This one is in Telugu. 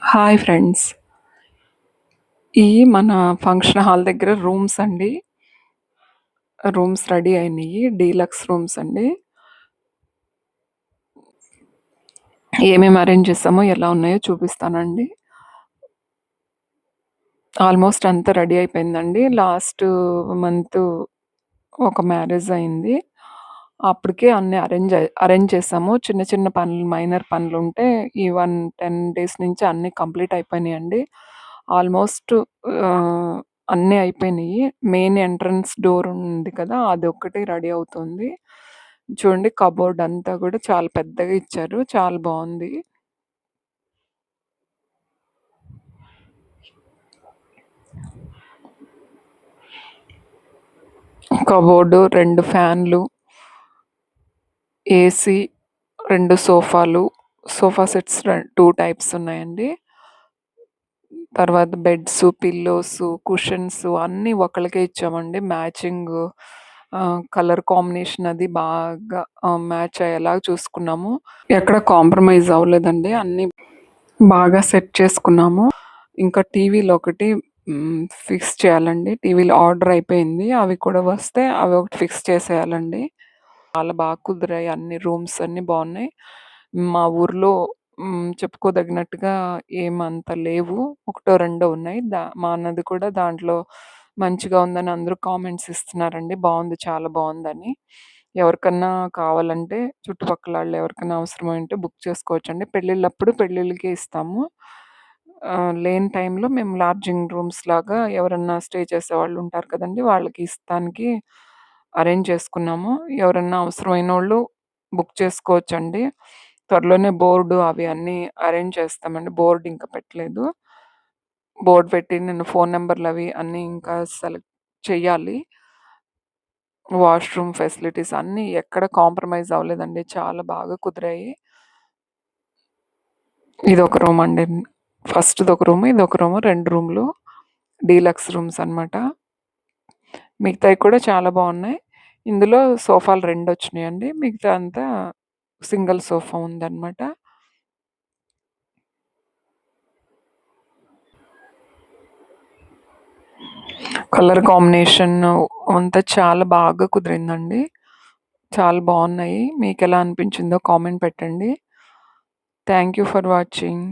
Hi friends. ఈ మన ఫంక్షన్ హాల్ దగ్గర రూమ్స్ అండి. రూమ్స్ రెడీ అయినియి. డీలక్స్ రూమ్స్ అండి. ఏమేమి అరేంజ్ చేసామో, ఎలా ఉన్నాయో చూపిస్తానండి. ఆల్మోస్ట్ అంతా రెడీ అయిపోయిందండి. లాస్ట్ మంత్ ఒక మ్యారేజ్ అయింది. అప్పటికే అన్నీ అరేంజ్ చేసాము. చిన్న చిన్న పనులు, మైనర్ పనులుంటే ఈ 10 డేస్ నుంచి అన్నీ కంప్లీట్ అయిపోయినాయండి. ఆల్మోస్ట్ ఆహ్, అన్నీ అయిపోయినియి. మెయిన్ ఎంట్రన్స్ డోర్ ఉంది కదా! అదొక్కటి రెడీ అవుతుంది. చూడండి, కబోర్డ్ అంతా కూడా చాలా పెద్దగా ఇచ్చారు. చాలా బావుంది. కబోర్డు, 2 ఫ్యాన్లు, ఏసీ, 2 సోఫాలు, సోఫా సెట్స్ 2 టైప్స్ ఉన్నాయండి. తర్వాత బెడ్సు, పిల్లోసు, కుషన్స్ అన్నీ ఒకళ్ళకే ఇచ్చామండి. కలర్ కాంబినేషన్ అది బాగా మ్యాచ్ అయ్యేలాగా చూసుకున్నాము. ఎక్కడ కాంప్రమైజ్ అవ్వలేదండి. అన్నీ బాగా సెట్ చేసుకున్నాము. ఇంకా టీవీలొకటి ఫిక్స్ చేయాలండి. టీవీలు ఆర్డర్ అయిపోయింది. అవి కూడా వస్తే అవి ఒకటి ఫిక్స్ చేసేయాలండి. చాలా బాగా కుదిరాయి. అన్ని రూమ్స్ అన్నీ బావున్నాయి. మా ఊర్లో చెప్పుకోదగినట్టుగా ఏమంత లేవు. ఒకటో రెండో ఉన్నాయి. మా అన్నది కూడా దాంట్లో మంచిగా ఉందని అందరూ కామెంట్స్ ఇస్తున్నారండి. బావుంది, చాలా బావుందని. ఎవరికన్నా కావాలంటే చుట్టుపక్కలాళ్ళు ఎవరికైనా అవసరమైంటే బుక్ చేసుకోవచ్చండి. పెళ్ళిళ్ళప్పుడు పెళ్ళిళ్ళకే ఇస్తాము. లేని టైంలో మేము లాడ్జింగ్ రూమ్స్ లాగా ఎవరన్నా స్టే చేసేవాళ్ళు ఉంటారు కదండీ! వాళ్ళకి ఇస్తానికి అరేంజ్ చేసుకున్నాము. ఎవరన్నా అవసరమైనోళ్ళు బుక్ చేసుకోవచ్చండి. త్వరలోనే బోర్డు అవి అన్నీ అరేంజ్ చేస్తామండి. బోర్డ్ ఇంకా పెట్టలేదు. బోర్డ్ పెట్టి నేను ఫోను నంబర్‌లవి అన్నీ ఇంకా సెలెక్ట్ చెయ్యాలి. వాష్‌రూమ్ ఫెసిలిటీస్ అన్నీ ఎక్కడ కాంప్రమైజ్ అవ్వలేదండి. చాలా బాగా కుదిరాయి. ఇదొక రూమండి. ఫస్ట్‌దొక రూము, ఇదొక రూము, 2 రూములు. డీలక్స్ రూమ్స్ అనమాట. మిగతాయి కూడా చాలా బావున్నాయి. ఇందులో సోఫాలు 2 వచ్చినాయండి. మిగతా అంతా సింగిల్ సోఫా ఉందనమాట. కలర్ కాంబినేషన్ అంతా చాలా బాగా కుదిరిందండి. చాలా బావున్నాయి. మీకెలా అనిపించిందో కామెంట్ పెట్టండి. Thank you for watching.